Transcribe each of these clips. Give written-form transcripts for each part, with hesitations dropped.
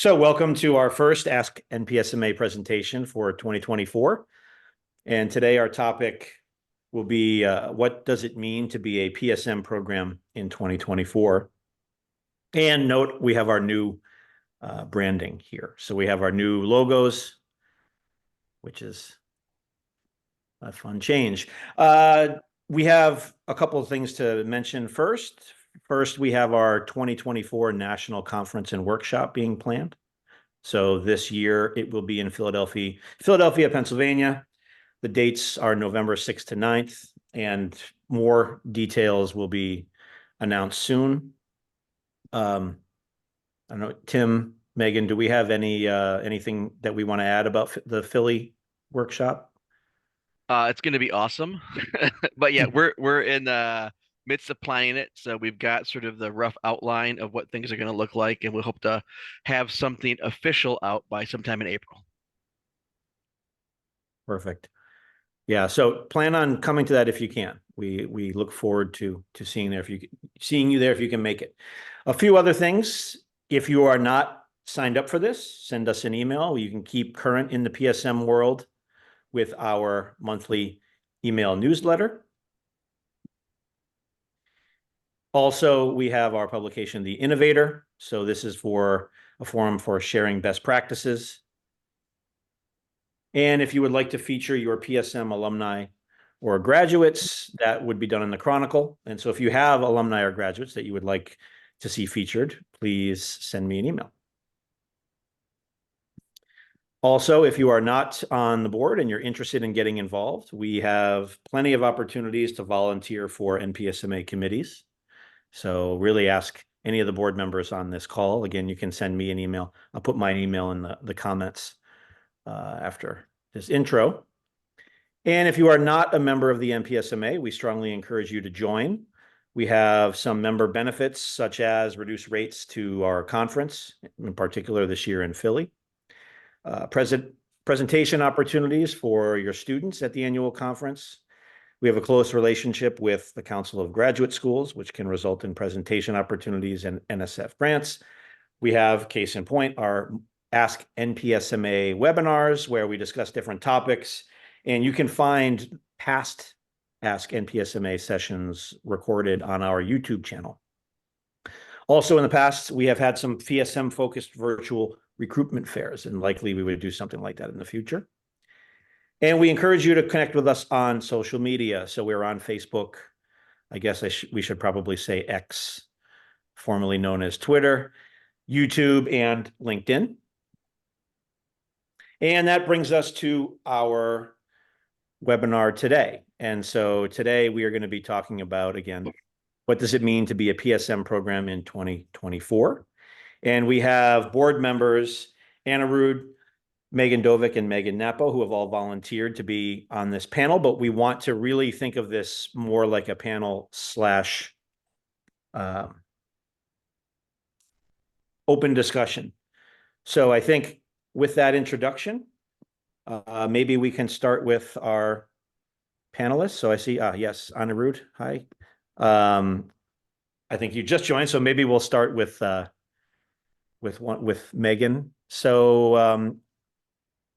So welcome to our first Ask NPSMA presentation for 2024. And today our topic will be what does it mean to be a PSM program in 2024? And note, we have our new branding here. So we have our new logos, which is a fun change. We have a couple of things to mention first. First, we have our 2024 National Conference and Workshop being planned. So this year it will be in Philadelphia, Pennsylvania. The dates are November 6th to 9th, and more details will be announced soon. I don't know, Tim, Megan, do we have anything that we want to add about the Philly workshop? It's going to be awesome. But yeah, we're in the midst of planning it, so we've got sort of the rough outline of what things are going to look like, and we hope to have something official out by sometime in April. Perfect. Yeah, so plan on coming to that if you can. We look forward to seeing you there if you can make it. A few other things. If you are not signed up for this, send us an email. You can keep current in the PSM world with our monthly email newsletter. Also, we have our publication, The Innovator. So this is for a forum for sharing best practices. And if you would like to feature your PSM alumni or graduates, that would be done in the Chronicle. And so if you have alumni or graduates that you would like to see featured, please send me an email. Also, if you are not on the board and you're interested in getting involved, we have plenty of opportunities to volunteer for NPSMA committees. So really ask any of the board members on this call. Again, you can send me an email. I'll put my email in the comments after this intro. And if you are not a member of the NPSMA, we strongly encourage you to join. We have some member benefits, such as reduced rates to our conference, in particular this year in Philly. Presentation opportunities for your students at the annual conference. We have a close relationship with the Council of Graduate Schools, which can result in presentation opportunities and NSF grants. We have, case in point, our Ask NPSMA webinars, where we discuss different topics, and you can find past Ask NPSMA sessions recorded on our YouTube channel. Also, in the past, we have had some PSM-focused virtual recruitment fairs, and likely we would do something like that in the future. And we encourage you to connect with us on social media. So we're on Facebook. I guess we should probably say X, formerly known as Twitter, YouTube, and LinkedIn. And that brings us to our webinar today. And so today we are going to be talking about, again, what does it mean to be a PSM program in 2024? And we have board members, Anna Rude, Megan Dovick, and Megan Napo, who have all volunteered to be on this panel, but we want to really think of this more like a panel slash open discussion. So I think with that introduction, maybe we can start with our panelists. So I see, yes, Anna Rude, hi. I think you just joined, so maybe we'll start with Megan. So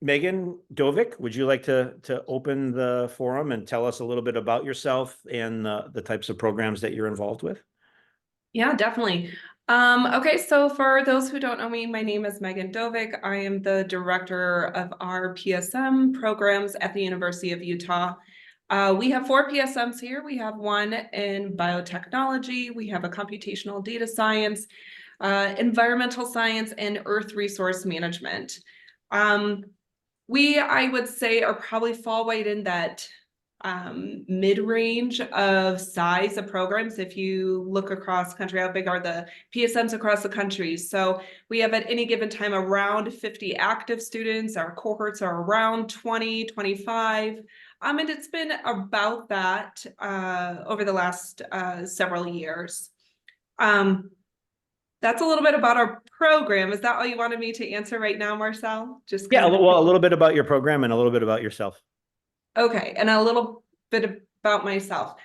Megan Dovick, would you like to open the forum and tell us a little bit about yourself and the types of programs that you're involved with? Yeah, definitely. Okay, so for those who don't know me, my name is Megan Dovick. I am the director of our PSM programs at the University of Utah. We have 4 PSMs here. We have one in biotechnology, we have a computational data science, environmental science, and earth resource management. I would say, are probably fall right in that mid-range of size of programs. If you look across country, how big are the PSMs across the country? So we have at any given time around 50 active students. Our cohorts are around 20, 25. And it's been about that over the last several years. That's a little bit about our program. Is that all you wanted me to answer right now, Marcel? Just yeah, well, a little bit about your program and a little bit about yourself. Okay, and a little bit about myself.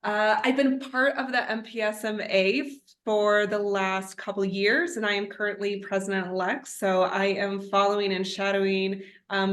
I've been part of the NPSMA for the last couple years, and I am currently president-elect. So I am following and shadowing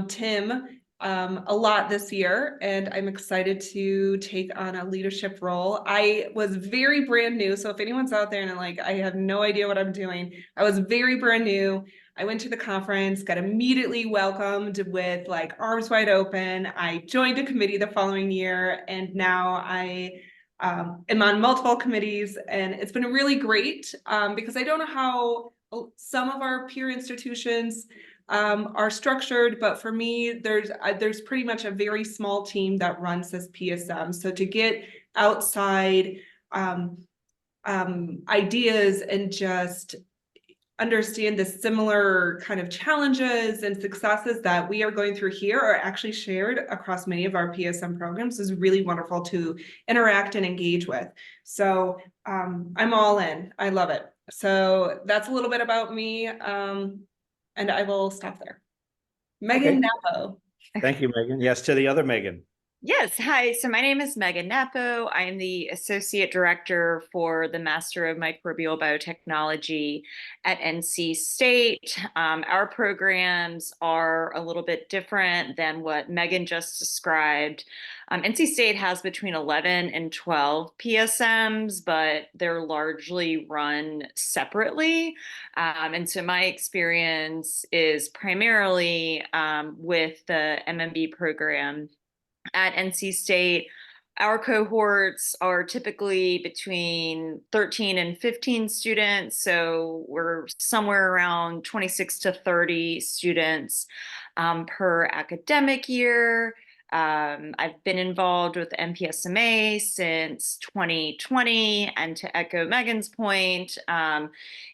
Tim a lot this year, and I'm excited to take on a leadership role. I was very brand new, so if anyone's out there and like, I have no idea what I'm doing, I was very brand new. I went to the conference, got immediately welcomed with like arms wide open. I joined a committee the following year, and now I am on multiple committees, and it's been really great because I don't know how some of our peer institutions are structured, but for me, there's pretty much a very small team that runs this PSM. So to get outside ideas and just understand the similar kind of challenges and successes that we are going through here are actually shared across many of our PSM programs is really wonderful to interact and engage with. So I'm all in. I love it. So that's a little bit about me. And I will stop there. Megan Napo. Thank you, Megan. Yes, to the other Megan. Yes, hi. So my name is Megan Napo. I am the Associate Director for the Master of Microbial Biotechnology at NC State. Our programs are a little bit different than what Megan just described. NC State has between 11 and 12 PSMs, but they're largely run separately. And so my experience is primarily with the MMB program at NC State. Our cohorts are typically between 13 and 15 students. So we're somewhere around 26 to 30 students per academic year. I've been involved with NPSMA since 2020. And to echo Megan's point,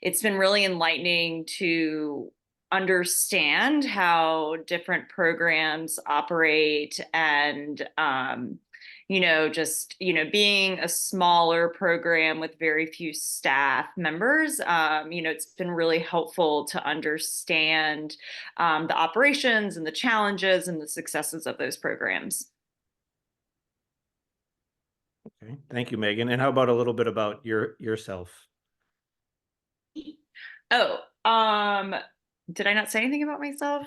it's been really enlightening to understand how different programs operate and being a smaller program with very few staff members, it's been really helpful to understand the operations and the challenges and the successes of those programs. Okay, thank you, Megan. And how about a little bit about yourself? Oh, did I not say anything about myself?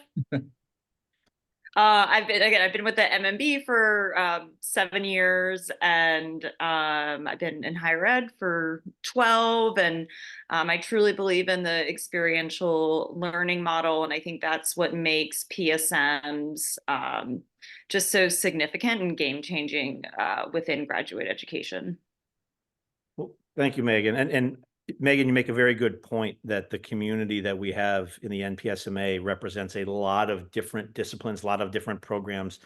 I've been with the MMB for 7 years, and I've been in higher ed for 12. And I truly believe in the experiential learning model, and I think that's what makes PSMs just so significant and game changing within graduate education. Well, thank you, Megan. And Megan, you make a very good point that the community that we have in the NPSMA represents a lot of different disciplines, a lot of different programs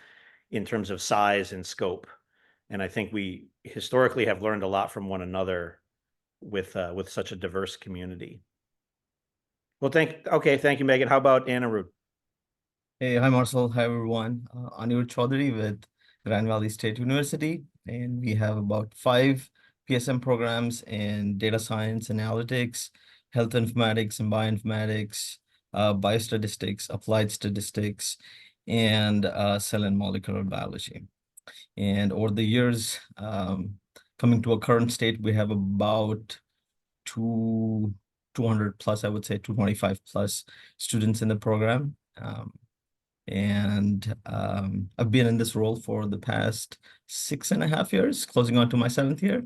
in terms of size and scope. And I think we historically have learned a lot from one another with such a diverse community. Well, thank you, Megan. How about Anirudh? Hey, hi Marcel. Hi everyone. Anirudh Chaudhary with Grand Valley State University, and we have about 5 PSM programs in data science, analytics, health informatics and bioinformatics, biostatistics, applied statistics, and cell and molecular biology. And over the years, coming to a current state, we have about 200 plus, I would say 225 plus students in the program. I've been in this role for the past 6.5 years, closing on to my 7th year.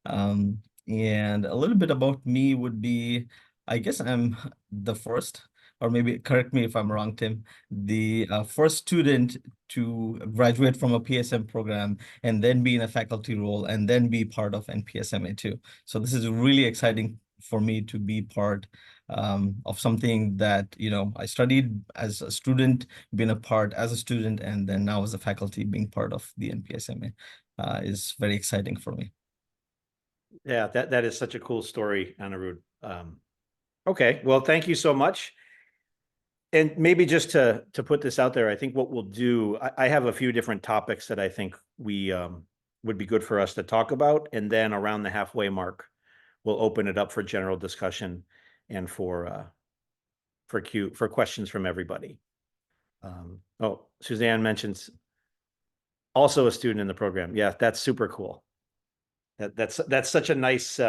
And a little bit about me would be, I guess I'm the first, or maybe correct me if I'm wrong, Tim, the first student to graduate from a PSM program and then be in a faculty role and then be part of NPSMA too. So this is really exciting for me to be part of something that, I studied as a student, been a part as a student, and then now as a faculty being part of the NPSMA is very exciting for me. Yeah, that is such a cool story, Anirudh. Okay, well, thank you so much. And maybe just to put this out there, I think what we'll do, I have a few different topics that I think we would be good for us to talk about. And then around the halfway mark, we'll open it up for general discussion and for questions from everybody. Suzanne mentions also a student in the program. Yeah, that's super cool. That's such a nice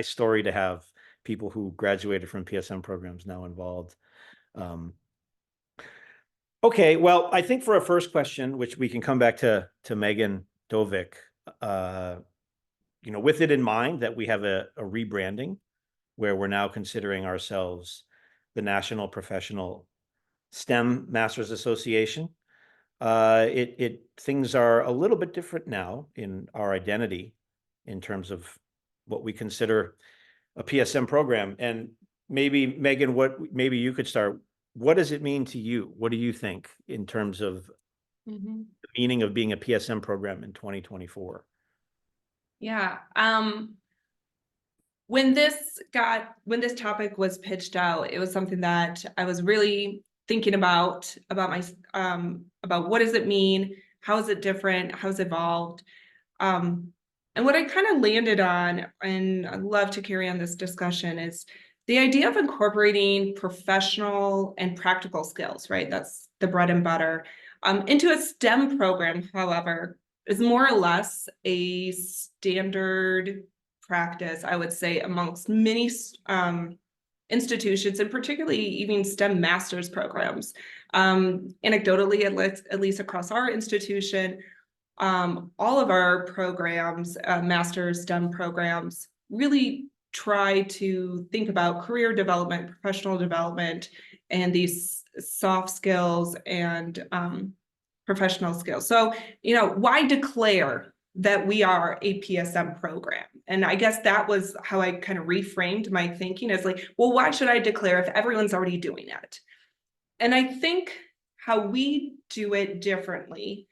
story to have people who graduated from PSM programs now involved. Okay, well, I think for a first question, which we can come back to Megan Dovik, with it in mind that we have a rebranding where we're now considering ourselves the National Professional STEM Masters Association. Things are a little bit different now in our identity in terms of what we consider a PSM program. And maybe Megan, maybe you could start. What does it mean to you? What do you think in terms of the meaning of being a PSM program in 2024? Yeah. When this topic was pitched out, it was something that I was really thinking about what does it mean? How is it different? How's it evolved? And what I kind of landed on, and I'd love to carry on this discussion, is the idea of incorporating professional and practical skills, right? That's the bread and butter. Into a STEM program, however, is more or less a standard practice, I would say, amongst many institutions, and particularly even STEM master's programs. Anecdotally, at least across our institution, all of our programs, master's STEM programs, really try to think about career development, professional development, and these soft skills and professional skills. So, why declare that we are a PSM program? And I guess that was how I kind of reframed my thinking, as like, well, why should I declare if everyone's already doing it? And I think how we do it differently,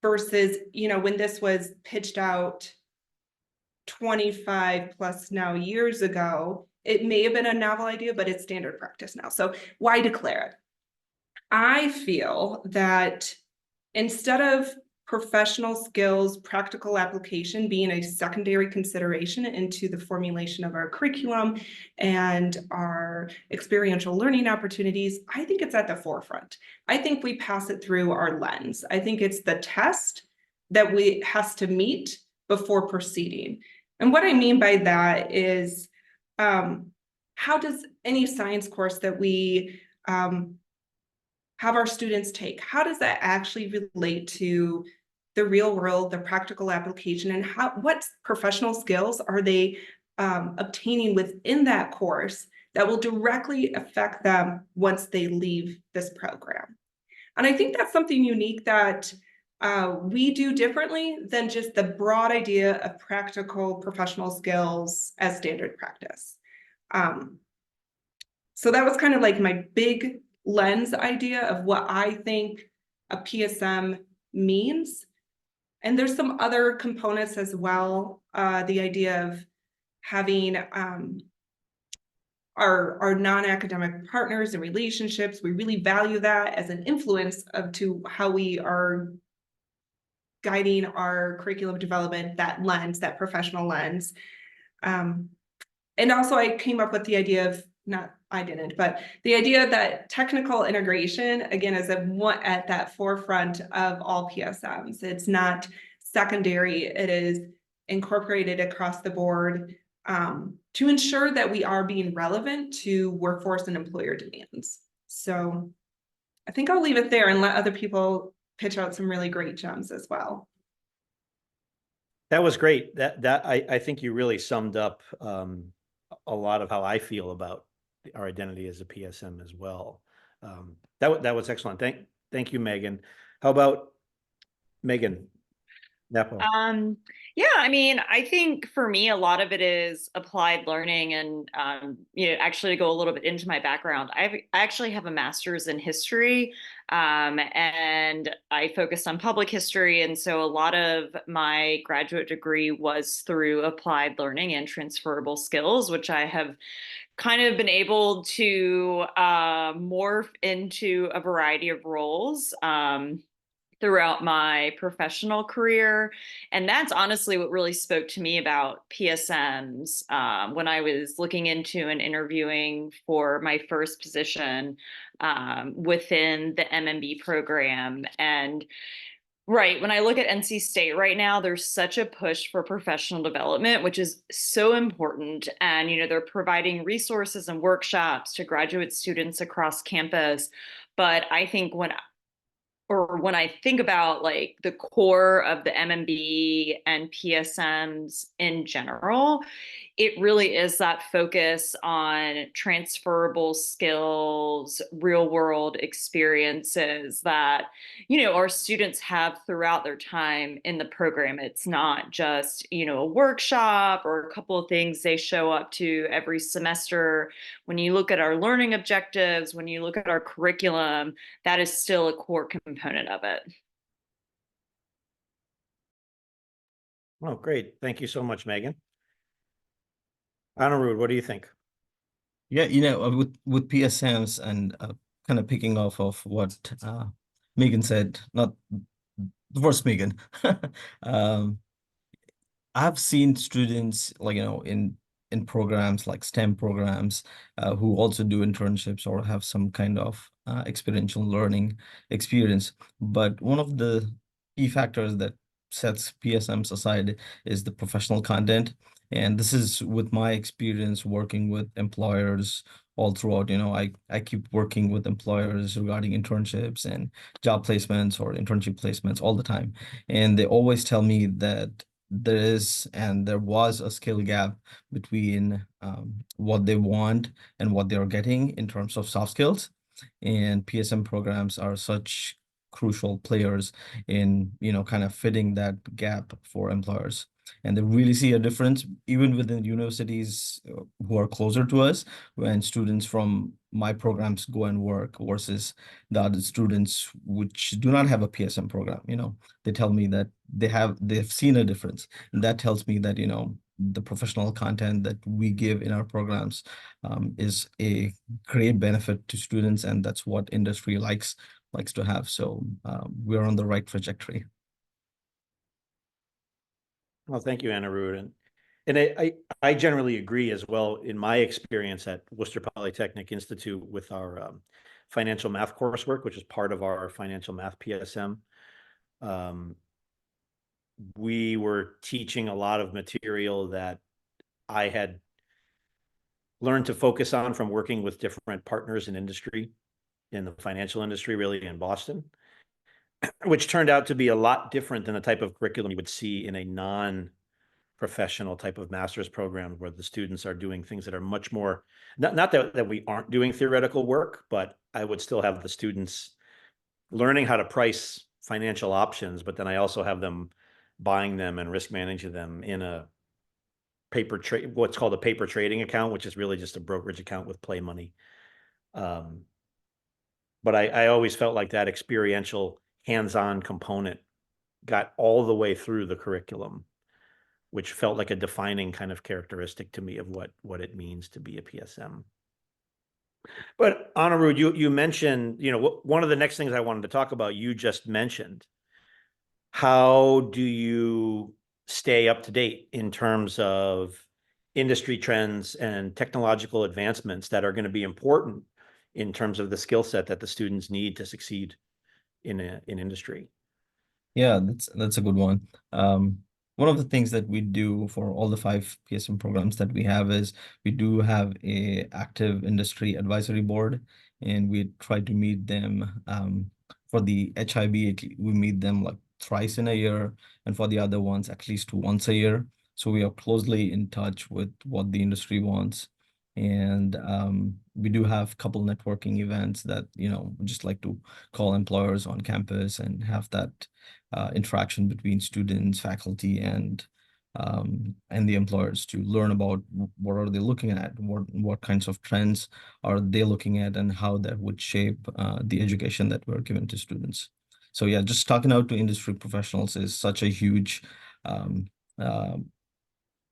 versus, when this was pitched out 25 plus now years ago, it may have been a novel idea, but it's standard practice now. So why declare it? I feel that instead of professional skills, practical application being a secondary consideration into the formulation of our curriculum and our experiential learning opportunities, I think it's at the forefront. I think we pass it through our lens. I think it's the test that we has to meet before proceeding. And what I mean by that is, how does any science course that we have our students take, how does that actually relate to the real world, the practical application, and what professional skills are they obtaining within that course that will directly affect them once they leave this program? And I think that's something unique that we do differently than just the broad idea of practical professional skills as standard practice. So that was kind of like my big lens idea of what I think a PSM means. And there's some other components as well. The idea of having our non-academic partners and relationships, we really value that as an influence to how we are guiding our curriculum development, that lens, that professional lens. And also I came up with the idea of, not I didn't, but the idea that technical integration, again, is at that forefront of all PSMs. It's not secondary, it is incorporated across the board to ensure that we are being relevant to workforce and employer demands. So I think I'll leave it there and let other people pitch out some really great gems as well. That was great. I think you really summed up a lot of how I feel about our identity as a PSM as well. That was excellent. Thank you, Megan. How about Megan Nepo? Yeah, I mean, I think for me, a lot of it is applied learning, and actually to go a little bit into my background, I actually have a master's in history, and I focused on public history, and so a lot of my graduate degree was through applied learning and transferable skills, which I have kind of been able to morph into a variety of roles throughout my professional career. And that's honestly what really spoke to me about PSMs when I was looking into and interviewing for my first position within the MMB program. And Right. When I look at NC State right now, there's such a push for professional development, which is so important. And, they're providing resources and workshops to graduate students across campus. But I think when I think about like the core of the MMB and PSMs in general, it really is that focus on transferable skills, real world experiences that, our students have throughout their time in the program. It's not just, a workshop or a couple of things they show up to every semester. When you look at our learning objectives, when you look at our curriculum, that is still a core component of it. Oh, great. Thank you so much, Megan. Anirudh, what do you think? Yeah, with PSMs and kind of picking off of what Megan said, not the first Megan. um, I've seen students like, in programs like STEM programs who also do internships or have some kind of experiential learning experience. But one of the key factors that sets PSMs aside is the professional content. And this is with my experience working with employers all throughout. I keep working with employers regarding internships and job placements or internship placements all the time. And they always tell me that there is and there was a skill gap between what they want and what they are getting in terms of soft skills. And PSM programs are such crucial players in, kind of fitting that gap for employers. And they really see a difference even within universities who are closer to us when students from my programs go and work versus the other students which do not have a PSM program. They tell me that they've seen a difference, and that tells me that the professional content that we give in our programs is a great benefit to students, and that's what industry likes to have. So we're on the right trajectory. Well, thank you, Anirudh. And I generally agree as well in my experience at Worcester Polytechnic Institute with our financial math coursework, which is part of our financial math PSM. We were teaching a lot of material that I had learned to focus on from working with different partners in industry, in the financial industry, really in Boston, which turned out to be a lot different than the type of curriculum you would see in a non-professional type of master's program where the students are doing things that are much more, not that we aren't doing theoretical work, but I would still have the students learning how to price financial options, but then I also have them buying them and risk managing them in a paper trade, what's called a paper trading account, which is really just a brokerage account with play money. But I always felt like that experiential hands-on component got all the way through the curriculum, which felt like a defining kind of characteristic to me of what it means to be a PSM. But Anirudh, you mentioned, one of the next things I wanted to talk about, you just mentioned, how do you stay up to date in terms of industry trends and technological advancements that are going to be important in terms of the skill set that the students need to succeed in industry? Yeah, that's a good one. One of the things that we do for all the 5 PSM programs that we have is we do have a active industry advisory board, and we try to meet them. For the HIB, we meet them like thrice in a year, and for the other ones, at least once a year. So we are closely in touch with what the industry wants. And we do have a couple networking events that, we just like to call employers on campus and have that interaction between students, faculty, and the employers to learn about what are they looking at, what kinds of trends are they looking at, and how that would shape the education that we're giving to students. So yeah, just talking out to industry professionals is such a huge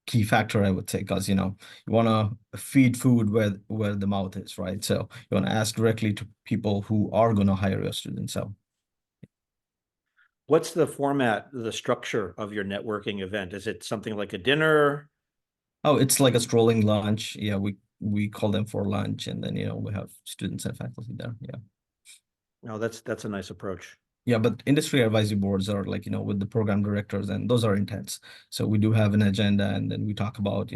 key factor, I would say, because you want to feed food where the mouth is, right? So you want to ask directly to people who are going to hire your students. So what's the format, the structure of your networking event? Is it something like a dinner? oh, it's like a strolling lunch. Yeah, we call them for lunch, and then we have students and faculty there. Yeah. No, that's a nice approach. Yeah, but industry advisory boards are like, with the program directors, and those are intense. So we do have an agenda, and then we talk about,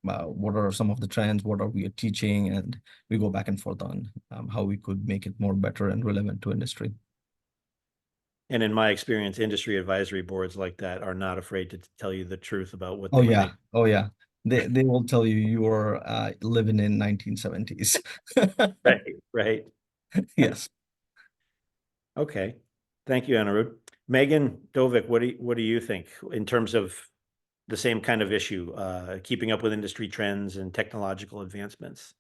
what are some of the trends, what are we teaching, and we go back and forth on how we could make it more better and relevant to industry. And in my experience, industry advisory boards like that are not afraid to tell you the truth about what Oh they yeah, think. oh yeah. They will tell you you're living in 1970s. Right, right. Yes. Okay. Thank you, Anirudh. Megan Dovik, what do you think in terms of the same kind of issue, keeping up with industry trends and technological advancements?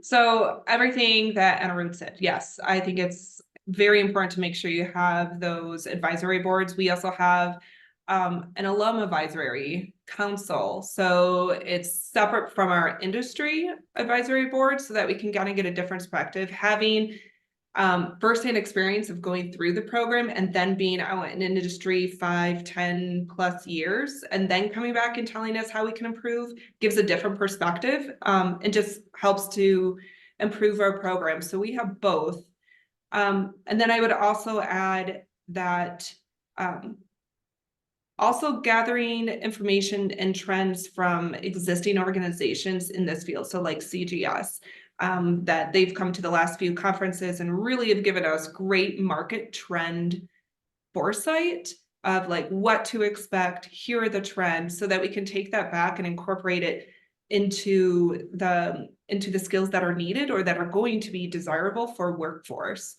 So everything that Anirudh said, yes, I think it's very important to make sure you have those advisory boards. We also have an alum advisory council. So it's separate from our industry advisory board so that we can kind of get a different perspective. Having firsthand experience of going through the program and then being out in industry 5, 10 plus years, and then coming back and telling us how we can improve gives a different perspective, and just helps to improve our program. So we have both. And then I would also add that also gathering information and trends from existing organizations in this field. So like CGS, that they've come to the last few conferences and really have given us great market trend foresight of like what to expect. Here are the trends, so that we can take that back and incorporate it into the skills that are needed or that are going to be desirable for workforce.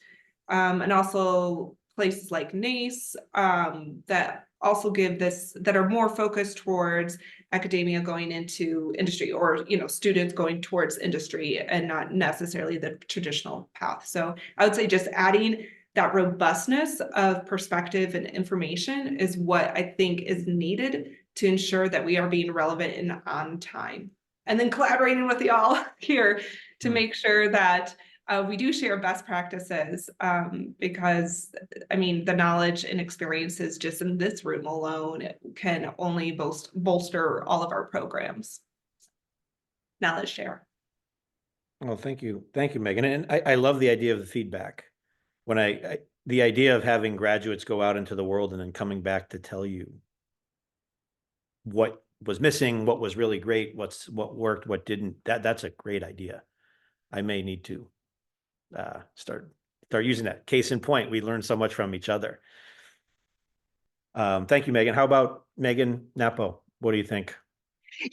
And also places like NACE, that also give this, that are more focused towards academia going into industry, or students going towards industry and not necessarily the traditional path. So I would say just adding that robustness of perspective and information is what I think is needed to ensure that we are being relevant and on time. And then collaborating with y'all here to make sure that we do share best practices, because I mean, the knowledge and experiences just in this room alone can only bolster all of our programs. Now let's share. Well, thank you. Thank you, Megan. And I love the idea of the feedback. When the idea of having graduates go out into the world and then coming back to tell you what was missing, what was really great, what worked, what didn't, that's a great idea. I may need to start using that. Case in point, we learned so much from each other. Thank you, Megan. How about Megan Napo? What do you think?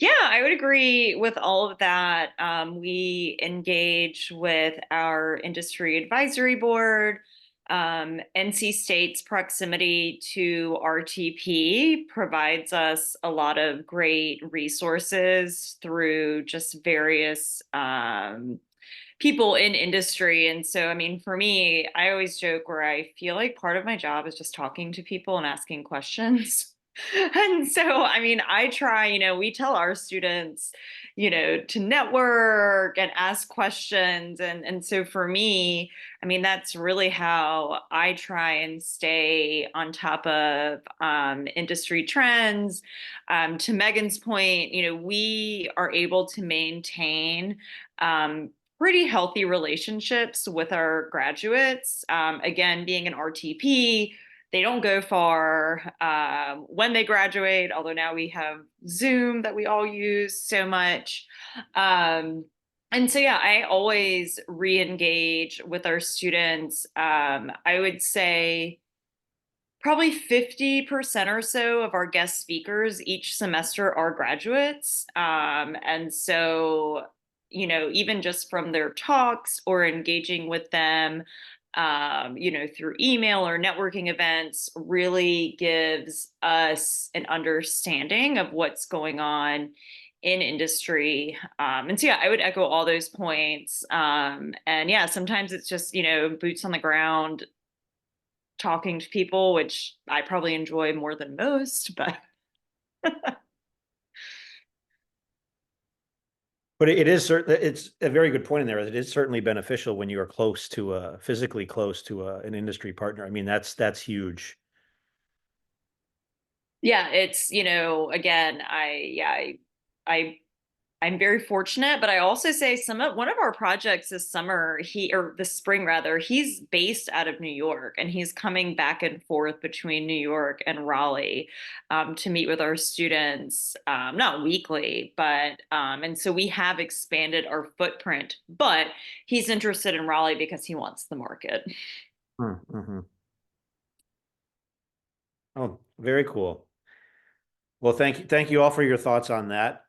Yeah, I would agree with all of that. We engage with our industry advisory board. NC State's proximity to RTP provides us a lot of great resources through just various people in industry. And so, I mean, for me, I always joke where I feel like part of my job is just talking to people and asking questions. And so, I mean, I try, we tell our students, to network and ask questions. And so for me, I mean, that's really how I try and stay on top of industry trends. To Megan's point, we are able to maintain pretty healthy relationships with our graduates. Again, being an RTP, they don't go far when they graduate, although now we have Zoom that we all use so much. And so, yeah, I always re-engage with our students. I would say probably 50% or so of our guest speakers each semester are graduates. And so, even just from their talks or engaging with them, through email or networking events, really gives us an understanding of what's going on in industry. And so, yeah, I would echo all those points. And yeah, sometimes it's just, boots on the ground, talking to people, which I probably enjoy more than most, but But it's a very good point in there. It is certainly beneficial when you are close to physically close to an industry partner. I mean, that's huge. yeah, it's, again, I I'm very fortunate, but I also say one of our projects this summer, or this spring rather, he's based out of New York and he's coming back and forth between New York and Raleigh to meet with our students, not weekly, but and so we have expanded our footprint, but he's interested in Raleigh because he wants the market. Mm-hmm. Oh, very cool. Well, thank you all for your thoughts on that.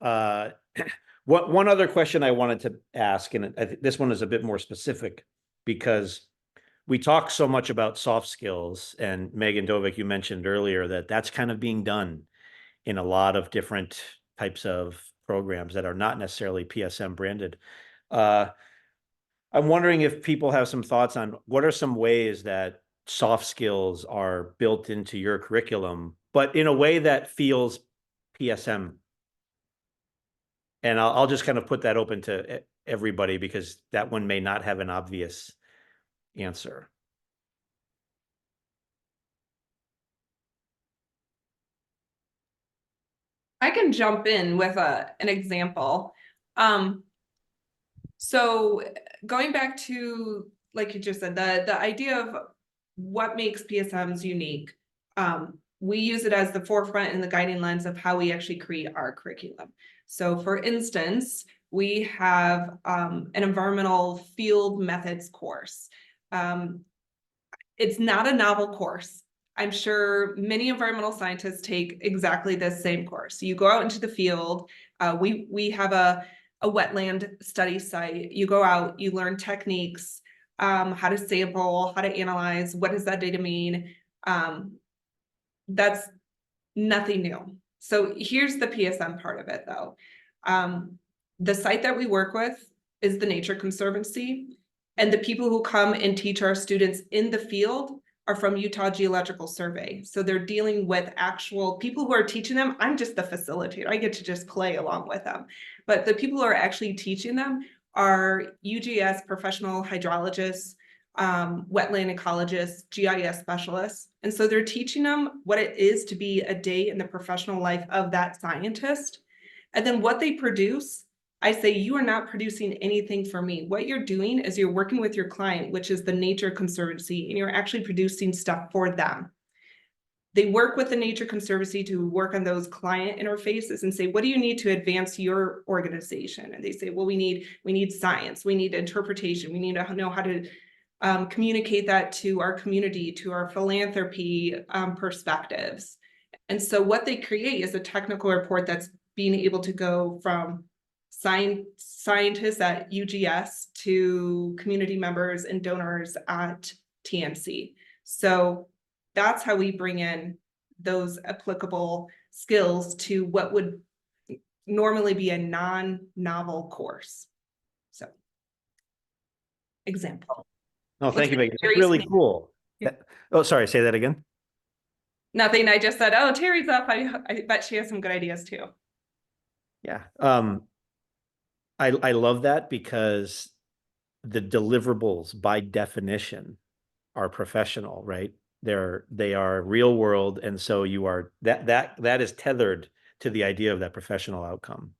One other question I wanted to ask, and I think this one is a bit more specific because we talk so much about soft skills, and Megan Dovik, you mentioned earlier that that's kind of being done in a lot of different types of programs that are not necessarily PSM branded. I'm wondering if people have some thoughts on what are some ways that soft skills are built into your curriculum, but in a way that feels PSM. And I'll just kind of put that open to everybody because that one may not have an obvious answer. I can jump in with an example. So going back to, like you just said, the idea of what makes PSMs unique, we use it as the forefront and the guiding lens of how we actually create our curriculum. So for instance, we have an environmental field methods course. It's not a novel course. I'm sure many environmental scientists take exactly the same course. You go out into the field. We have a wetland study site. You go out, you learn techniques, how to sample, how to analyze, what does that data mean? That's nothing new. So here's the PSM part of it though. The site that we work with is the Nature Conservancy, and the people who come and teach our students in the field are from Utah Geological Survey. So they're dealing with actual people who are teaching them. I'm just the facilitator. I get to just play along with them. But the people who are actually teaching them are UGS professional hydrologists, wetland ecologists, GIS specialists. And so they're teaching them what it is to be a day in the professional life of that scientist. And then what they produce, I say, you are not producing anything for me. What you're doing is you're working with your client, which is the Nature Conservancy, and you're actually producing stuff for them. They work with the Nature Conservancy to work on those client interfaces and say, what do you need to advance your organization? And they say, well, we need science, we need interpretation, we need to know how to communicate that to our community, to our philanthropy perspectives. And so what they create is a technical report that's being able to go from scientists at UGS to community members and donors at TNC. So that's how we bring in those applicable skills to what would normally be a non-novel course. So, example. Oh, thank you, Megan. That's really cool. Oh, sorry, say that again. Nothing. I just said, oh, Terry's up. I bet she has some good ideas too. Yeah. I love that because the deliverables by definition are professional, right? They are real world. And so you are that is tethered to the idea of that professional outcome.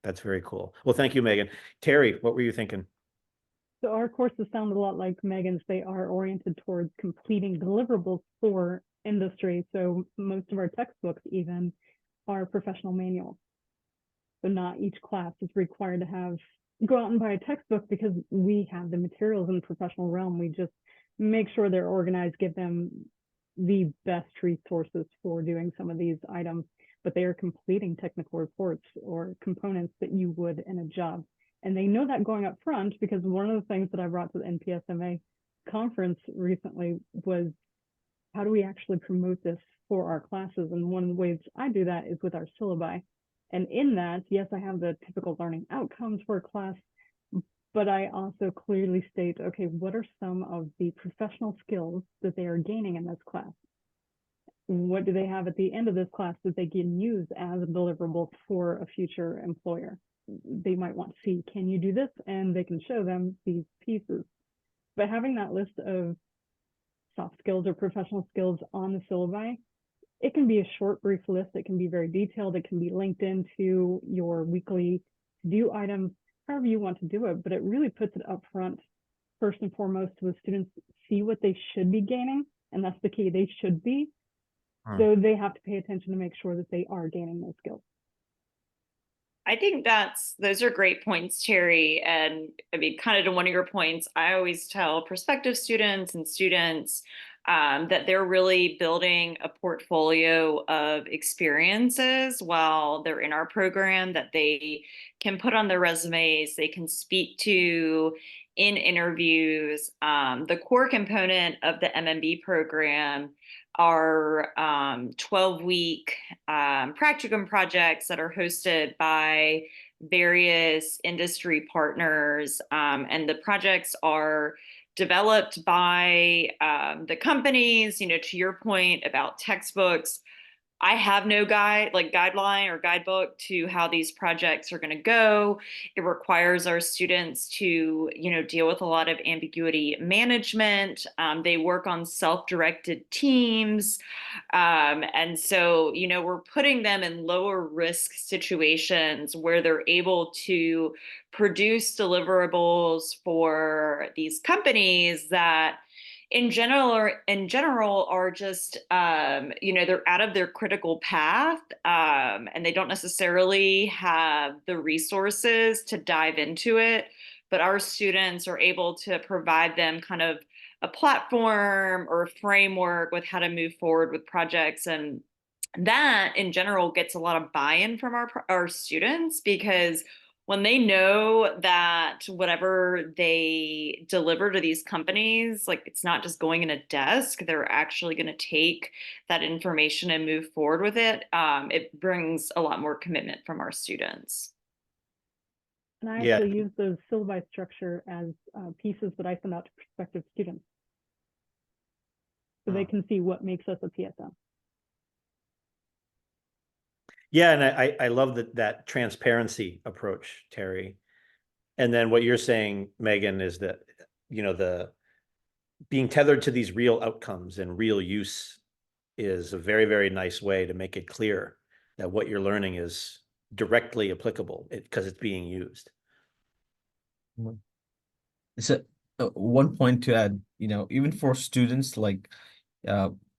That's very cool. Well, thank you, Megan. Terry, what were you thinking? So our courses sound a lot like Megan's. They are oriented towards completing deliverables for industry. So most of our textbooks even are professional manuals. So not each class is required to go out and buy a textbook because we have the materials in the professional realm. We just make sure they're organized, give them the best resources for doing some of these items, but they are completing technical reports or components that you would in a job. And they know that going up front, because one of the things that I brought to the NPSMA conference recently was, how do we actually promote this for our classes? And one of the ways I do that is with our syllabi. And in that, yes, I have the typical learning outcomes for a class, but I also clearly state, okay, what are some of the professional skills that they are gaining in this class? What do they have at the end of this class that they can use as a deliverable for a future employer? They might want to see, can you do this? And they can show them these pieces. But having that list of soft skills or professional skills on the syllabi, it can be a short, brief list. It can be very detailed. It can be linked into your weekly do items however you want to do it, but it really puts it up front, first and foremost, so the students see what they should be gaining, and that's the key, they should be. So they have to pay attention to make sure that they are gaining those skills. I think those are great points, Terry. And I mean, kind of to one of your points, I always tell prospective students and students that they're really building a portfolio of experiences while they're in our program that they can put on their resumes, they can speak to in interviews. The core component of the MMB program are 12-week practicum projects that are hosted by various industry partners. And the projects are developed by the companies, to your point about textbooks. I have no guideline or guidebook to how these projects are going to go. It requires our students to, deal with a lot of ambiguity management. They work on self-directed teams. And so, we're putting them in lower risk situations where they're able to produce deliverables for these companies that in general are just they're out of their critical path, and they don't necessarily have the resources to dive into it, but our students are able to provide them kind of a platform or a framework with how to move forward with projects. And that in general gets a lot of buy-in from our students, because when they know that whatever they deliver to these companies, like it's not just going in a desk, they're actually going to take that information and move forward with it. It brings a lot more commitment from our students. And I actually use those syllabi structure as pieces that I send out to prospective students, so they can see what makes us a PSM. Yeah, and I love that transparency approach, Terry. And then what you're saying, Megan, is that, the being tethered to these real outcomes and real use is a very, very nice way to make it clear that what you're learning is directly applicable because it's being used. So one point to add, even for students, like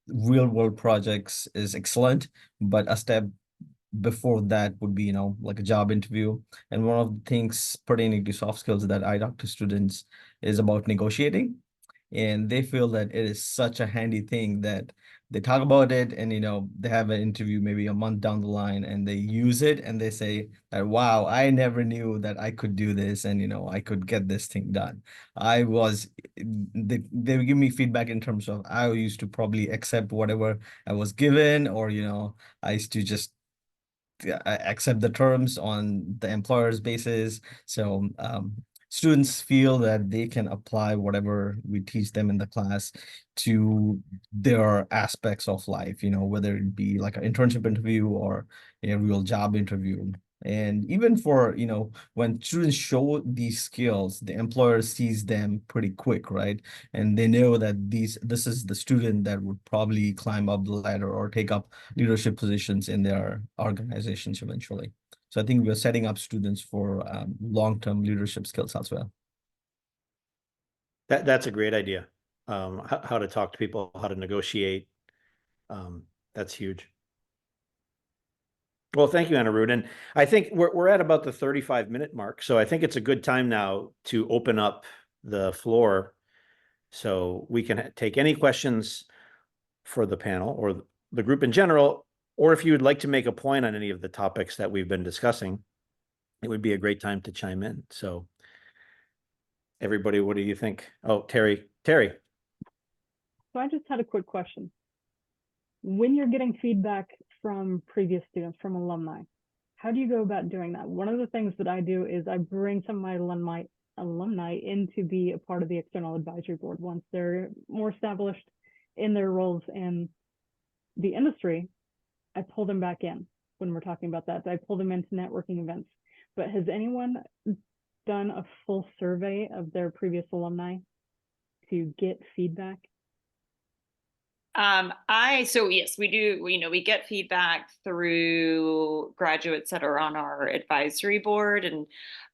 real world projects is excellent, but a step before that would be, like a job interview. And one of the things pertaining to soft skills that I talk to students is about negotiating. And they feel that it is such a handy thing that they talk about it, and they have an interview maybe a month down the line, and they use it and they say that, wow, I never knew that I could do this, and I could get this thing done. They give me feedback in terms of I used to probably accept whatever I was given, or I used to just accept the terms on the employer's basis. So students feel that they can apply whatever we teach them in the class to their aspects of life, whether it be like an internship interview or a real job interview. And even for, when students show these skills, the employer sees them pretty quick, right? And they know that this is the student that would probably climb up the ladder or take up leadership positions in their organizations eventually. So I think we're setting up students for long-term leadership skills as well. That's a great idea. How to talk to people, how to negotiate. That's huge. Well, thank you, Anirudh. And I think we're at about the 35-minute mark. So I think it's a good time now to open up the floor so we can take any questions for the panel or the group in general, or if you would like to make a point on any of the topics that we've been discussing, it would be a great time to chime in. So everybody, what do you think? Oh, Terry. So I just had a quick question. When you're getting feedback from previous students, from alumni, how do you go about doing that? One of the things that I do is I bring some of my alumni in to be a part of the external advisory board. Once they're more established in their roles in the industry, I pull them back in when we're talking about that. I pull them into networking events. But has anyone done a full survey of their previous alumni to get feedback? So yes, we do, we get feedback through graduates that are on our advisory board, and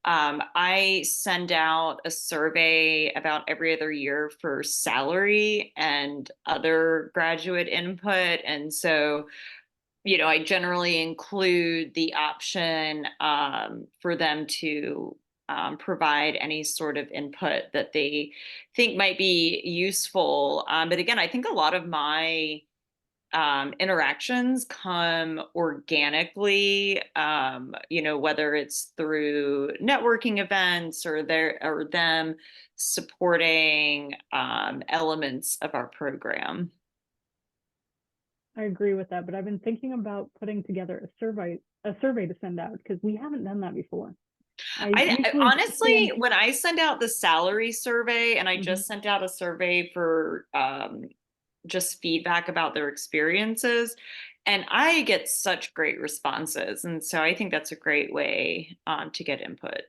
I send out a survey about every other year for salary and other graduate input. And so, I generally include the option for them to provide any sort of input that they think might be useful. But again, I think a lot of my interactions come organically, whether it's through networking events or them supporting elements of our program. I agree with that, but I've been thinking about putting together a survey to send out because we haven't done that before. I honestly, when I send out the salary survey, and I just sent out a survey for just feedback about their experiences, and I get such great responses. And so I think that's a great way to get input.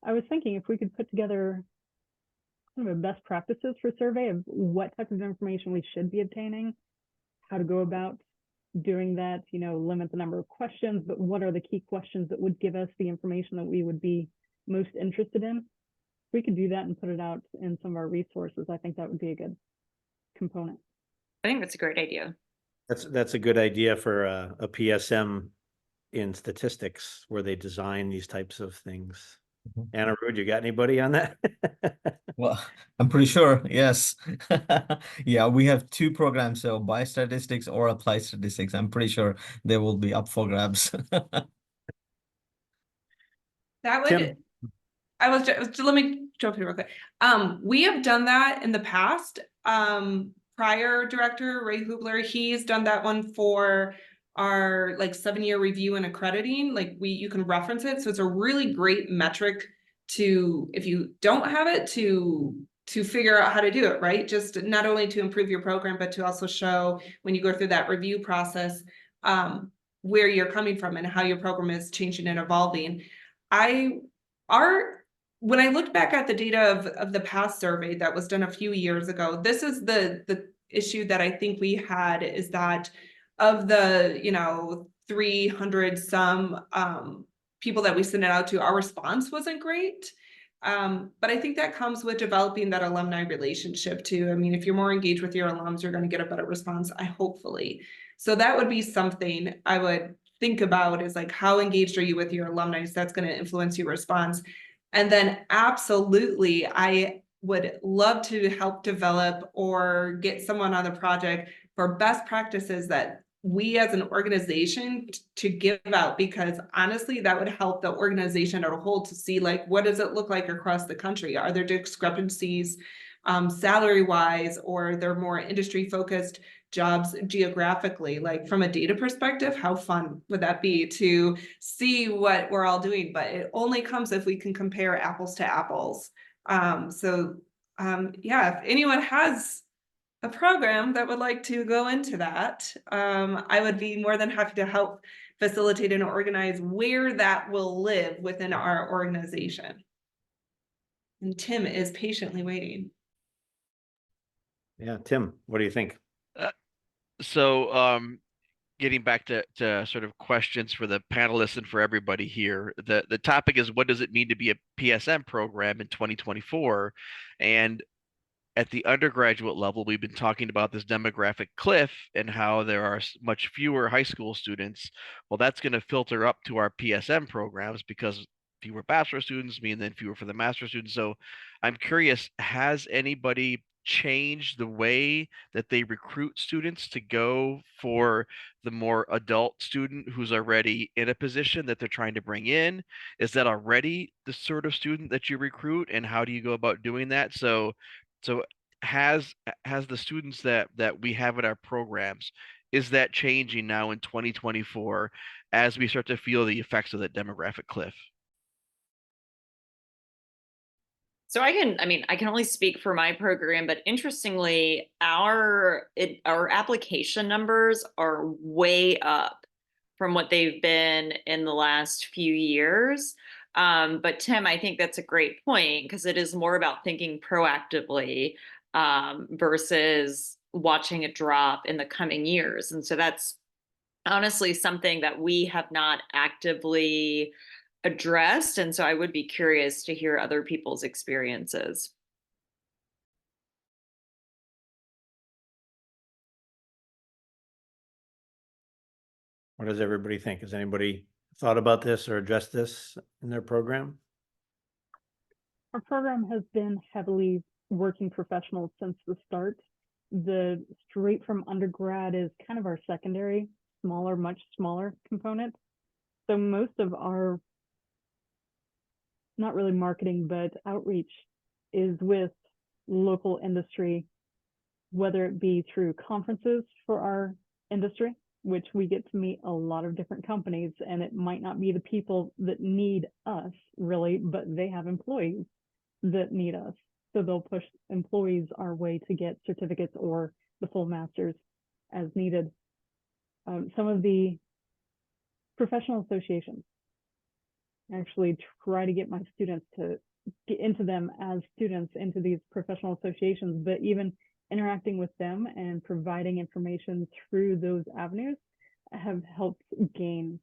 I was thinking if we could put together kind of a best practices for survey of what type of information we should be obtaining, how to go about doing that, limit the number of questions, but what are the key questions that would give us the information that we would be most interested in? If we could do that and put it out in some of our resources, I think that would be a good component. I think that's a great idea. That's a good idea for a PSM in statistics where they design these types of things. Anna Rude, you got anybody on that? Well, I'm pretty sure, yes. Yeah, we have two programs, so biostatistics or applied statistics. I'm pretty sure they will be up for grabs. That would, Tim? let me jump in real quick. We have done that in the past. Prior director, Ray Hubler, he's done that one for our 7-year review and accrediting. You can reference it. So it's a really great metric to, if you don't have it, to figure out how to do it, right? Just not only to improve your program, but to also show when you go through that review process, where you're coming from and how your program is changing and evolving. When I looked back at the data of the past survey that was done a few years ago, this is the issue that I think we had, is that of the 300 some people that we sent it out to, our response wasn't great. But I think that comes with developing that alumni relationship too. I mean, if you're more engaged with your alums, you're going to get a better response, hopefully. So that would be something I would think about, is how engaged are you with your alumni? So that's going to influence your response. And then absolutely, I would love to help develop or get someone on the project for best practices that we as an organization to give out, because honestly, that would help the organization as a whole to see what does it look like across the country? Are there discrepancies salary wise, or they're more industry focused jobs geographically? From a data perspective, how fun would that be to see what we're all doing? But it only comes if we can compare apples to apples. Yeah, if anyone has a program that would like to go into that, I would be more than happy to help facilitate and organize where that will live within our organization. And Tim is patiently waiting. Yeah, Tim, what do you think? So getting back to sort of questions for the panelists and for everybody here, the topic is, what does it mean to be a PSM program in 2024? And at the undergraduate level, we've been talking about this demographic cliff and how there are much fewer high school students. Well, that's going to filter up to our PSM programs, because fewer bachelor students mean then fewer for the master students. So I'm curious, has anybody changed the way that they recruit students to go for the more adult student who's already in a position that they're trying to bring in? Is that already the sort of student that you recruit, and how do you go about doing that? So has the students that we have in our programs, is that changing now in 2024 as we start to feel the effects of that demographic cliff? So I can only speak for my program, but interestingly, our application numbers are way up from what they've been in the last few years. But Tim, I think that's a great point, because it is more about thinking proactively versus watching it drop in the coming years. And so that's honestly something that we have not actively addressed. And so I would be curious to hear other people's experiences. What does everybody think? Has anybody thought about this or addressed this in their program? Our program has been heavily working professionals since the start. The straight from undergrad is kind of our secondary, smaller, much smaller component. So most of our, not really marketing, but outreach is with local industry, whether it be through conferences for our industry, which we get to meet a lot of different companies, and it might not be the people that need us really, but they have employees that need us. So they'll push employees our way to get certificates or the full master's as needed. Some of the professional associations actually try to get my students to get into them as students into these professional associations, but even interacting with them and providing information through those avenues have helped gain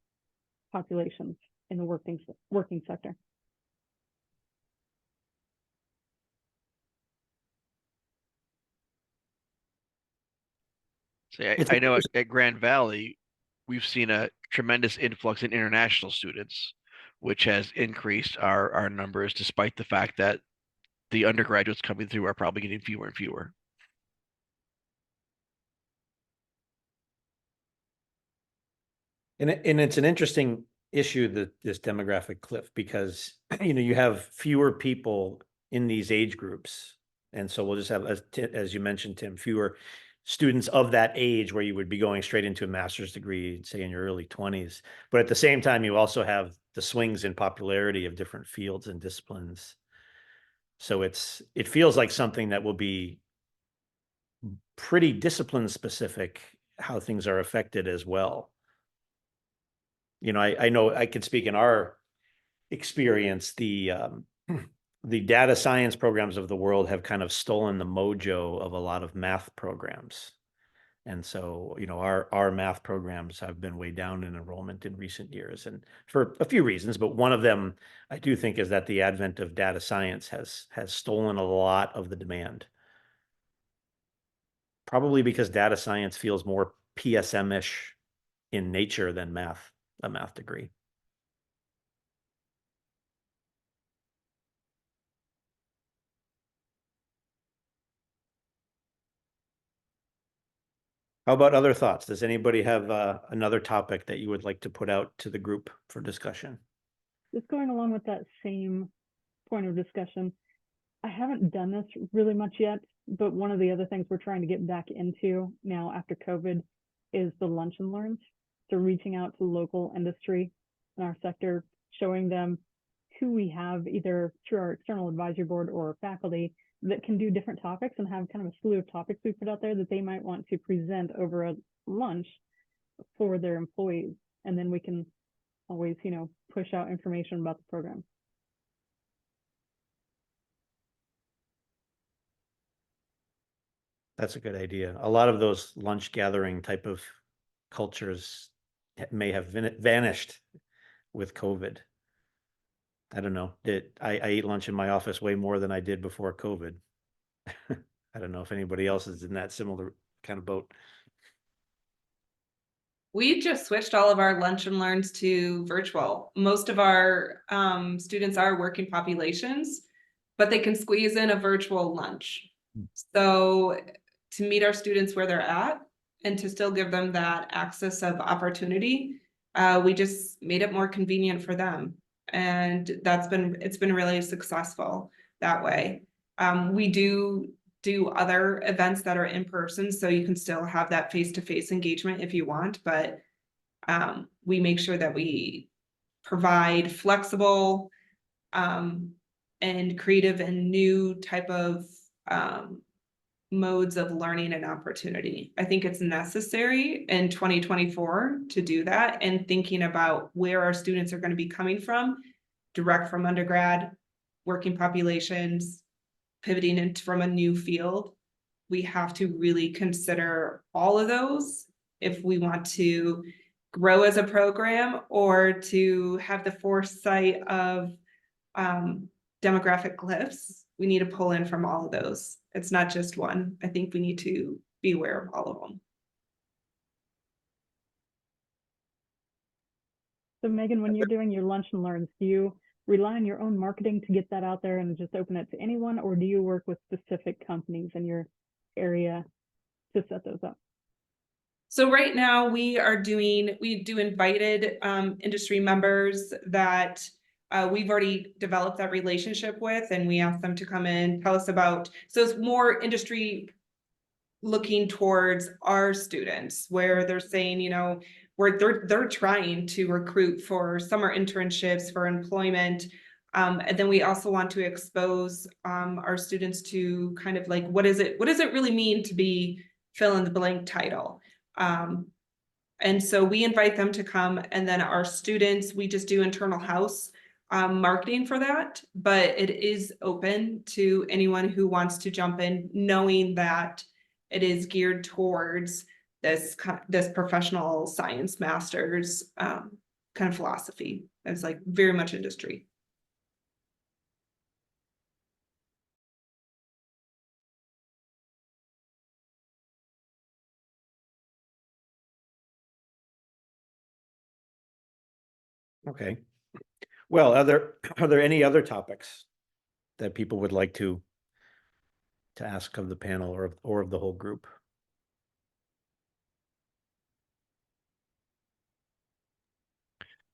populations in the working sector. So I know at Grand Valley, we've seen a tremendous influx in international students, which has increased our numbers, despite the fact that the undergraduates coming through are probably getting fewer and fewer. And it's an interesting issue, that this demographic cliff, because you have fewer people in these age groups, and so we'll just have, as you mentioned, Tim, fewer students of that age where you would be going straight into a master's degree, say in your early 20s. But at the same time, you also have the swings in popularity of different fields and disciplines. So it feels like something that will be pretty discipline specific, how things are affected as well. I know I could speak in our experience, the data science programs of the world have kind of stolen the mojo of a lot of math programs. And so, our math programs have been way down in enrollment in recent years, and for a few reasons, but one of them I do think is that the advent of data science has stolen a lot of the demand. Probably because data science feels more PSM-ish in nature than a math degree. How about other thoughts? Does anybody have another topic that you would like to put out to the group for discussion? Just going along with that same point of discussion, I haven't done this really much yet, but one of the other things we're trying to get back into now after COVID is the lunch and learns. So reaching out to local industry in our sector, showing them who we have either through our external advisory board or faculty that can do different topics and have kind of a slew of topics we put out there that they might want to present over a lunch for their employees. And then we can always, push out information about the program. That's a good idea. A lot of those lunch gathering type of cultures may have vanished with COVID. I don't know. I eat lunch in my office way more than I did before COVID. I don't know if anybody else is in that similar kind of boat. We just switched all of our lunch and learns to virtual. Most of our students are working populations, but they can squeeze in a virtual lunch. So to meet our students where they're at and to still give them that access of opportunity, we just made it more convenient for them. And it's been really successful that way. We do other events that are in person, so you can still have that face-to-face engagement if you want, but we make sure that we provide flexible and creative and new type of modes of learning and opportunity. I think it's necessary in 2024 to do that, and thinking about where our students are going to be coming from, direct from undergrad, working populations, pivoting into from a new field. we have to really consider all of those if we want to grow as a program or to have the foresight of demographic cliffs. We need to pull in from all of those. It's not just one. I think we need to be aware of all of them. So Megan, when you're doing your lunch and learns, do you rely on your own marketing to get that out there and just open it to anyone, or do you work with specific companies in your area to set those up? So right now we do invited industry members that we've already developed that relationship with, and we ask them to come in, tell us about, so it's more industry looking towards our students where they're saying, you know, where they're trying to recruit for summer internships, for employment. And then we also want to expose our students to kind of like, what does it really mean to be fill in the blank title? And so we invite them to come, and then our students, we just do internal house marketing for that, but it is open to anyone who wants to jump in, knowing that it is geared towards this professional science master's kind of philosophy. It's like very much industry. Okay. Well, are there any other topics that people would like to ask of the panel or of the whole group?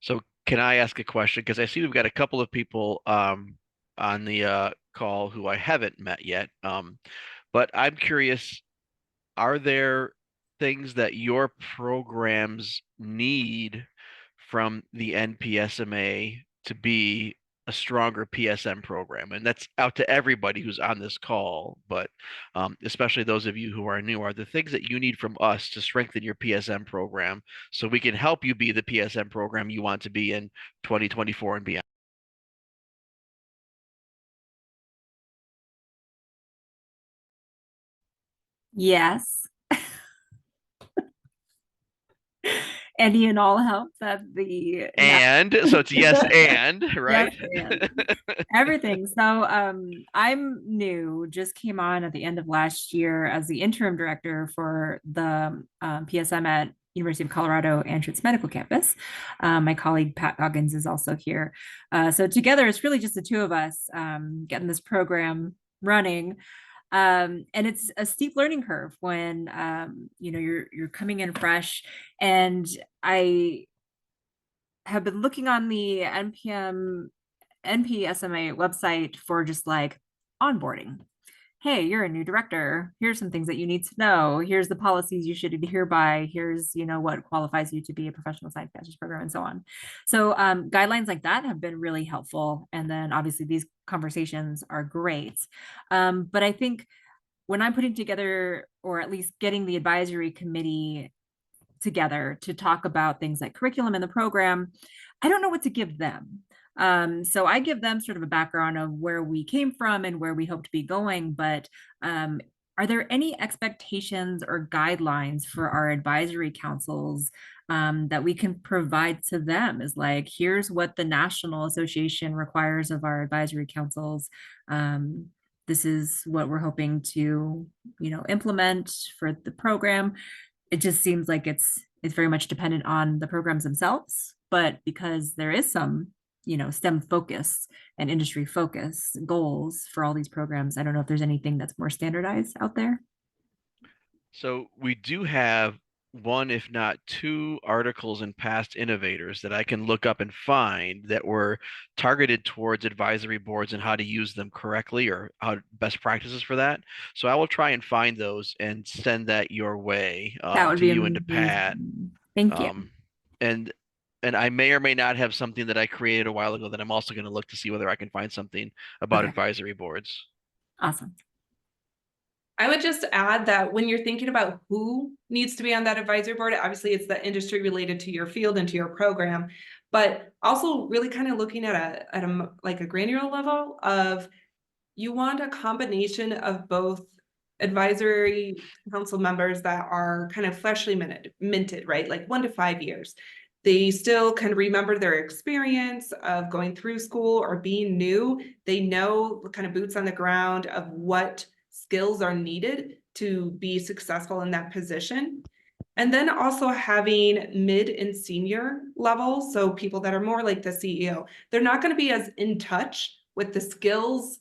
So can I ask a question? Because I see we've got a couple of people on the call who I haven't met yet. But I'm curious, are there things that your programs need from the NPSMA to be a stronger PSM program? And that's out to everybody who's on this call, but especially those of you who are new. Are the things that you need from us to strengthen your PSM program so we can help you be the PSM program you want to be in 2024 and beyond? Yes. Any and all help that the And so it's yes and, right? Yes, and everything. So I'm new, just came on at the end of last year as the interim director for the PSM at University of Colorado Anschutz Medical Campus. My colleague Pat Goggins is also here. So together it's really just the two of us getting this program running. And it's a steep learning curve when you know you're coming in fresh. And I have been looking on the NPSMA website for just like onboarding. Hey, you're a new director. Here's some things that you need to know. Here's the policies you should adhere by. Here's, you know, what qualifies you to be a professional science master's program and so on. So guidelines like that have been really helpful. And then obviously these conversations are great. But I think when I'm putting together, or at least getting the advisory committee together to talk about things like curriculum in the program, I don't know what to give them. So I give them sort of a background of where we came from and where we hope to be going, but are there any expectations or guidelines for our advisory councils that we can provide to them? Is like, here's what the National Association requires of our advisory councils. This is what we're hoping to, you know, implement for the program. It just seems like it's very much dependent on the programs themselves, but because there is some, you know, STEM focus and industry focus goals for all these programs, I don't know if there's anything that's more standardized out there. So we do have one, if not two, articles in Past Innovators that I can look up and find that were targeted towards advisory boards and how to use them correctly, or how best practices for that. So I will try and find those and send that your way That would to be you and to Pat. amazing. Thank you. And I may or may not have something that I created a while ago that I'm also going to look to see whether I can find something about Okay. advisory boards. Awesome. I would just add that when you're thinking about who needs to be on that advisory board, obviously it's the industry related to your field and to your program, but also really kind of looking at a like a granular level of, you want a combination of both advisory council members that are kind of freshly minted, right? Like 1 to 5 years. They still can remember their experience of going through school or being new. They know kind of boots on the ground of what skills are needed to be successful in that position. And then also having mid and senior level, so people that are more like the CEO, they're not going to be as in touch with the skills,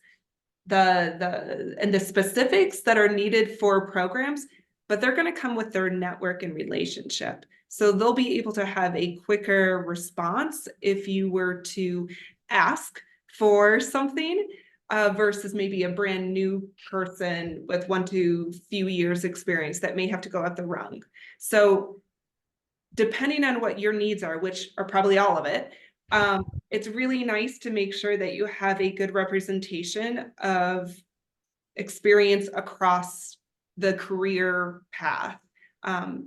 and the specifics that are needed for programs, but they're going to come with their network and relationship. So they'll be able to have a quicker response if you were to ask for something versus maybe a brand new person with 1 to few years experience that may have to go up the rung. So depending on what your needs are, which are probably all of it, it's really nice to make sure that you have a good representation of experience across the career path.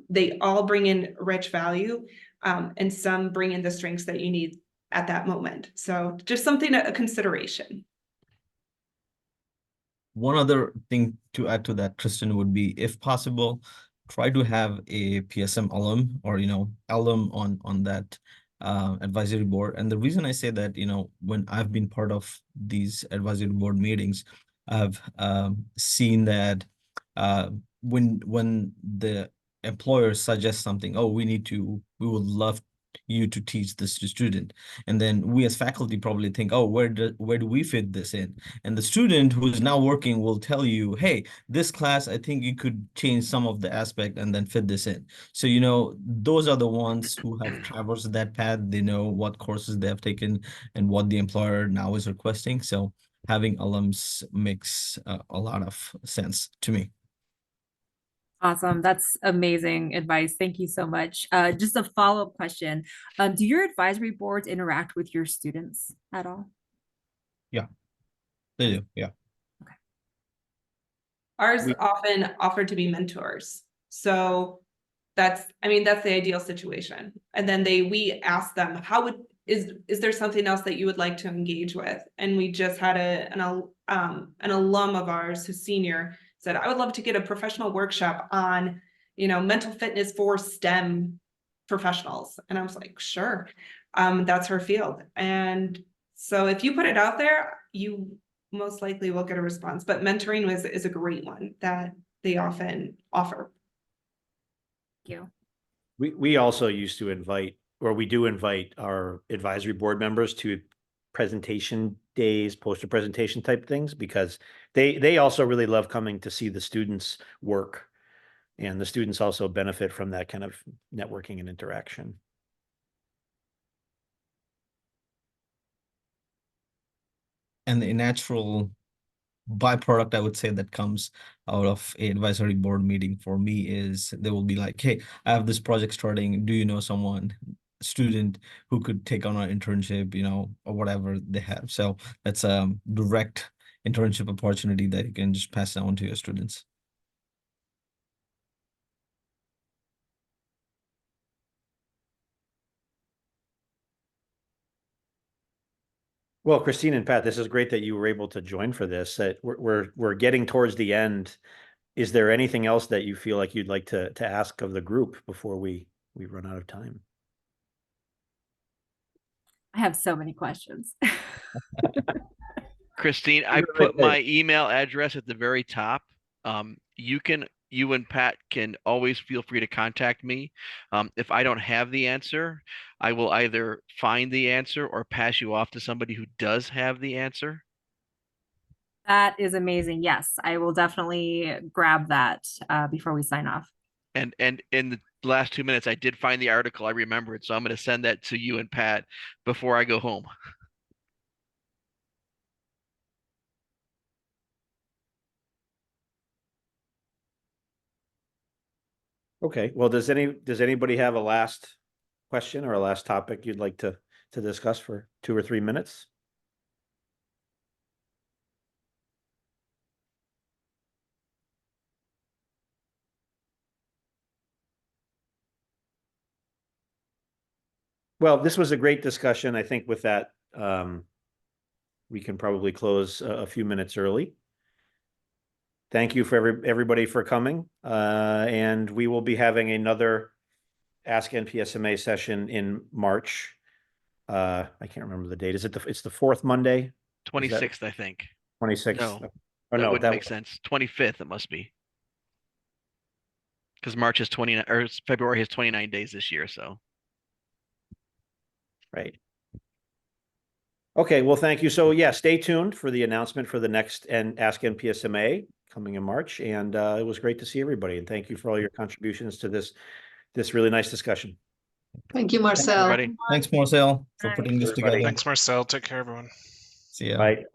They all bring in rich value, and some bring in the strengths that you need at that moment. So just something, a consideration. One other thing to add to that, Tristan, would be, if possible, try to have a PSM alum or, alum on that advisory board. And the reason I say that, when I've been part of these advisory board meetings, I've seen that when the employer suggests something, oh, we would love you to teach this to student, and then we as faculty probably think, oh, where do we fit this in? And the student who is now working will tell you, hey, this class, I think you could change some of the aspect and then fit this in. So, those are the ones who have traversed that path. They know what courses they have taken and what the employer now is requesting. So having alums makes a lot of sense to me. Awesome. That's amazing advice. Thank you so much. Just a follow-up question. Do your advisory boards interact with your students at all? Yeah, they do. Yeah. Ours often offer to be mentors. So that's the ideal situation. And then we ask them, is there something else that you would like to engage with? And we just had an alum of ours who's senior said, I would love to get a professional workshop on, mental fitness for STEM professionals. And I was like, sure. That's her field. And so if you put it out there, you most likely will get a response. But mentoring is a great one that they often offer. Thank you. We also used to invite, or we do invite, our advisory board members to presentation days, poster presentation type things, because they also really love coming to see the students work, and the students also benefit from that kind of networking and interaction. And the natural byproduct, I would say, that comes out of an advisory board meeting for me is they will be like, hey, I have this project starting. Do you know someone, student, who could take on an internship, or whatever they have? So that's a direct internship opportunity that you can just pass on to your students. Well, Christine and Pat, this is great that you were able to join for this. We're getting towards the end. Is there anything else that you feel like you'd like to ask of the group before we run out of time? I have so many questions. Christine, I put my email address at the very top. You and Pat can always feel free to contact me. If I don't have the answer, I will either find the answer or pass you off to somebody who does have the answer. That is amazing. Yes, I will definitely grab that before we sign off. And in the last 2 minutes, I did find the article. I remembered, so I'm going to send that to you and Pat before I go home. Okay. Well, does anybody have a last question or a last topic you'd like to discuss for 2 or 3 minutes? Well, this was a great discussion. I think with that, we can probably close a few minutes early. thank you for everybody for coming. And we will be having another Ask NPSMA session in March. I can't remember the date. It's the fourth Monday? 26th, I think. 26th? No, Oh, that no, wouldn't make sense. 25th, it must be. Because March is 29, or February has 29 days this year, so. Right. Okay, well, thank you. So yeah, stay tuned for the announcement for the next Ask NPSMA coming in March. And it was great to see everybody. And thank you for all your contributions to this really nice discussion. Thank you, Marcel. Everybody. Thanks, Marcel, for Bye. putting this Everybody. together. Thanks, Marcel. Take care, everyone. See ya. Bye.